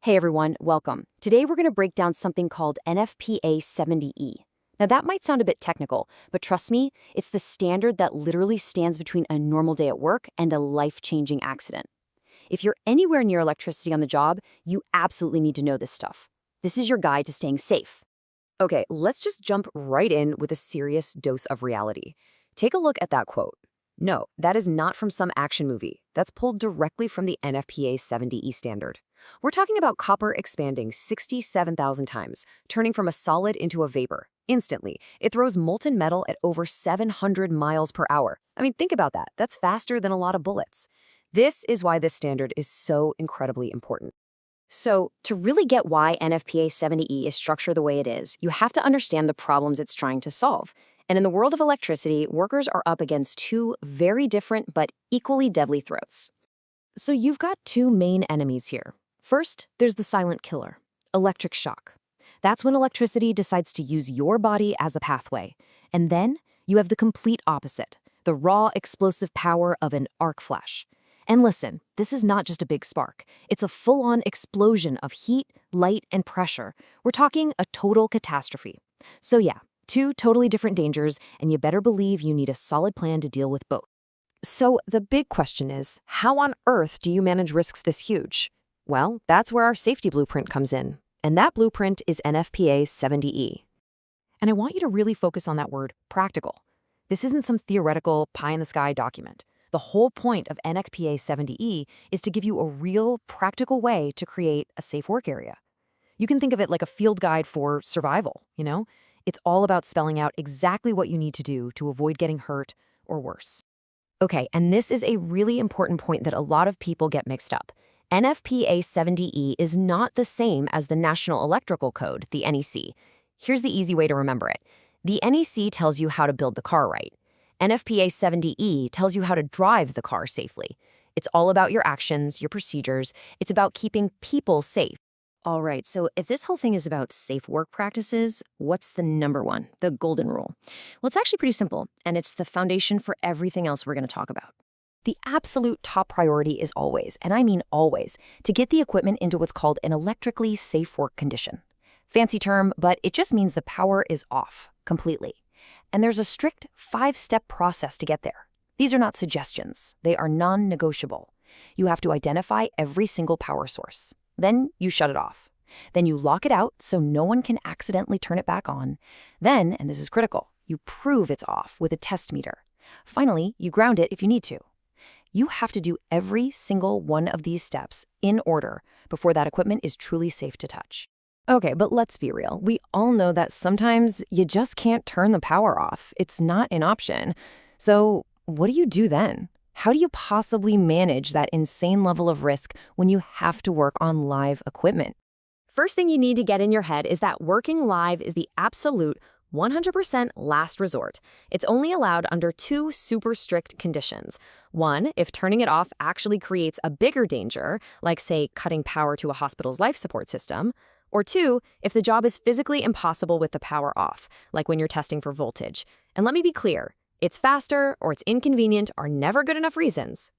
Hey everyone, welcome. Today we're going to break down something called NFPA 70E. Now that might sound a bit technical, but trust me, it's the standard that literally stands between a normal day at work and a life-changing accident. If you're anywhere near electricity on the job, you absolutely need to know this stuff. This is your guide to staying safe. Okay, let's just jump right in with a serious dose of reality. Take a look at that quote. No, that is not from some action movie. That's pulled directly from the NFPA 70E standard. We're talking about copper expanding 67,000 times, turning from a solid into a vapor. Instantly, it throws molten metal at over 700 miles per hour. I mean, think about that. That's faster than a lot of bullets. This is why this standard is so incredibly important. So, to really get why NFPA 70E is structured the way it is, you have to understand the problems it's trying to solve. And in the world of electricity, workers are up against two very different but equally deadly threats. So you've got two main enemies here. First, there's the silent killer, electric shock. That's when electricity decides to use your body as a pathway. And then you have the complete opposite, the raw, explosive power of an arc flash. And listen, this is not just a big spark. It's a full-on explosion of heat, light, and pressure. We're talking a total catastrophe. So yeah, two totally different dangers, and you better believe you need a solid plan to deal with both. So the big question is, how on earth do you manage risks this huge? Well, that's where our safety blueprint comes in. And that blueprint is NFPA 70E. And I want you to really focus on that word, practical. This isn't some theoretical pie-in-the-sky document. The whole point of NFPA 70E is to give you a real, practical way to create a safe work area. You can think of it like a field guide for survival, It's all about spelling out exactly what you need to do to avoid getting hurt or worse. Okay, and this is a really important point that a lot of people get mixed up. NFPA 70E is not the same as the National Electrical Code, the NEC. Here's the easy way to remember it. The NEC tells you how to build the car right. NFPA 70E tells you how to drive the car safely. It's all about your actions, your procedures. It's about keeping people safe. All right, so if this whole thing is about safe work practices, what's the number one, the golden rule? Well, it's actually pretty simple, and it's the foundation for everything else we're going to talk about. The absolute top priority is always, and I mean always, to get the equipment into what's called an electrically safe work condition. Fancy term, but it just means the power is off completely. And there's a strict 5-step process to get there. These are not suggestions. They are non-negotiable. You have to identify every single power source. Then you shut it off. Then you lock it out so no one can accidentally turn it back on. Then, and this is critical, you prove it's off with a test meter. Finally, you ground it if you need to. You have to do every single one of these steps in order before that equipment is truly safe to touch. Okay, but let's be real. We all know that sometimes you just can't turn the power off. It's not an option. So what do you do then? How do you possibly manage that insane level of risk when you have to work on live equipment? First thing you need to get in your head is that working live is the absolute 100% last resort. It's only allowed under two super strict conditions. One, if turning it off actually creates a bigger danger, like say cutting power to a hospital's life support system. Or two, if the job is physically impossible with the power off, like when you're testing for voltage. And let me be clear, it's faster or it's inconvenient are never good enough reasons.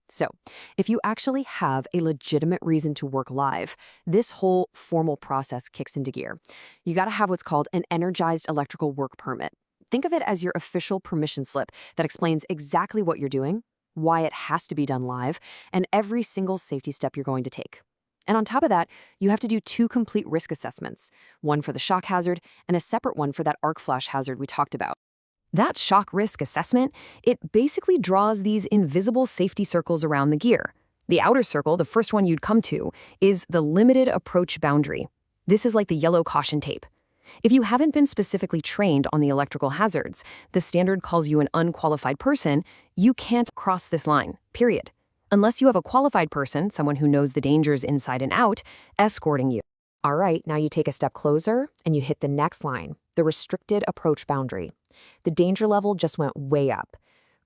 So, if you actually have a legitimate reason to work live, this whole formal process kicks into gear. You got to have what's called an energized electrical work permit. Think of it as your official permission slip that explains exactly what you're doing, why it has to be done live, and every single safety step you're going to take. And on top of that, you have to do 2 complete risk assessments, one for the shock hazard and a separate one for that arc flash hazard we talked about. That shock risk assessment, it basically draws these invisible safety circles around the gear. The outer circle, the first one you'd come to, is the limited approach boundary. This is like the yellow caution tape. If you haven't been specifically trained on the electrical hazards, the standard calls you an unqualified person, you can't cross this line, period. Unless you have a qualified person, someone who knows the dangers inside and out, escorting you. All right, now you take a step closer and you hit the next line, the restricted approach boundary. The danger level just went way up.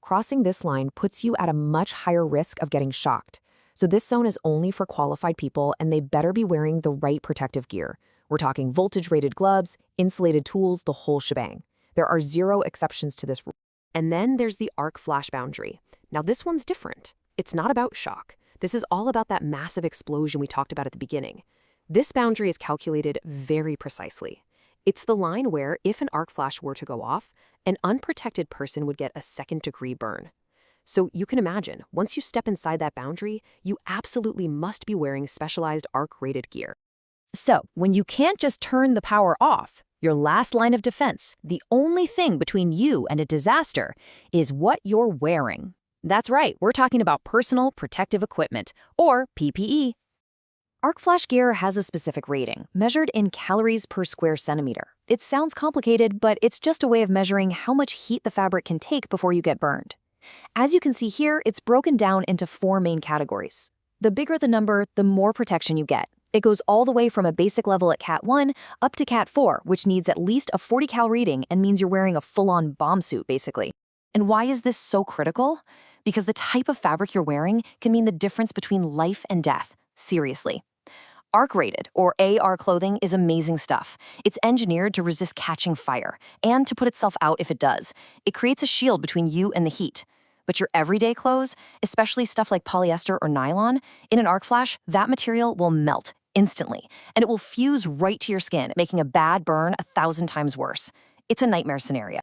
Crossing this line puts you at a much higher risk of getting shocked. So this zone is only for qualified people and they better be wearing the right protective gear. We're talking voltage-rated gloves, insulated tools, the whole shebang. There are 0 exceptions to this rule. And then there's the arc flash boundary. Now this one's different. It's not about shock. This is all about that massive explosion we talked about at the beginning. This boundary is calculated very precisely. It's the line where, if an arc flash were to go off, an unprotected person would get a second-degree burn. So you can imagine, once you step inside that boundary, you absolutely must be wearing specialized arc-rated gear. So, when you can't just turn the power off, your last line of defense, the only thing between you and a disaster, is what you're wearing. That's right, we're talking about personal protective equipment, or PPE. Arc flash gear has a specific rating, measured in calories per square centimeter. It sounds complicated, but it's just a way of measuring how much heat the fabric can take before you get burned. As you can see here, it's broken down into 4 main categories. The bigger the number, the more protection you get. It goes all the way from a basic level at Cat 1 up to Cat 4, which needs at least a 40 cal reading and means you're wearing a full-on bomb suit, basically. And why is this so critical? Because the type of fabric you're wearing can mean the difference between life and death. Seriously. Arc-rated, or AR clothing, is amazing stuff. It's engineered to resist catching fire, and to put itself out if it does. It creates a shield between you and the heat. But your everyday clothes, especially stuff like polyester or nylon, in an arc flash, that material will melt instantly, and it will fuse right to your skin, making a bad burn 1,000 times worse. It's a nightmare scenario.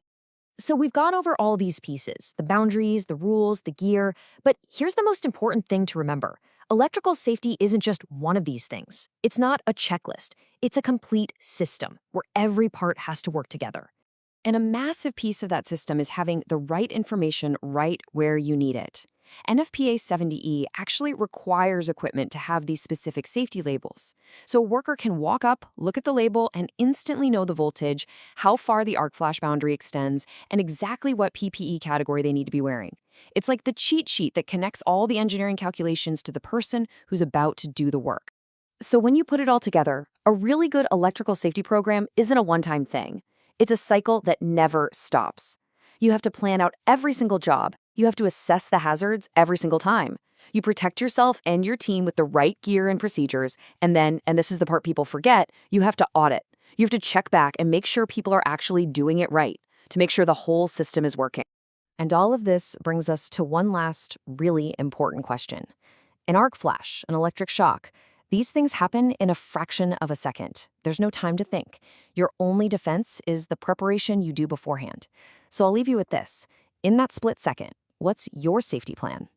So we've gone over all these pieces, the boundaries, the rules, the gear, but here's the most important thing to remember. Electrical safety isn't just one of these things. It's not a checklist. It's a complete system where every part has to work together. And a massive piece of that system is having the right information right where you need it. NFPA 70E actually requires equipment to have these specific safety labels. So a worker can walk up, look at the label, and instantly know the voltage, how far the arc flash boundary extends, and exactly what PPE category they need to be wearing. It's like the cheat sheet that connects all the engineering calculations to the person who's about to do the work. So when you put it all together, a really good electrical safety program isn't a one-time thing. It's a cycle that never stops. You have to plan out every single job. You have to assess the hazards every single time. You protect yourself and your team with the right gear and procedures, and then, and this is the part people forget, you have to audit. You have to check back and make sure people are actually doing it right, to make sure the whole system is working. And all of this brings us to one last really important question. An arc flash, an electric shock, these things happen in a fraction of a second. There's no time to think. Your only defense is the preparation you do beforehand. So I'll leave you with this. In that split second, what's your safety plan?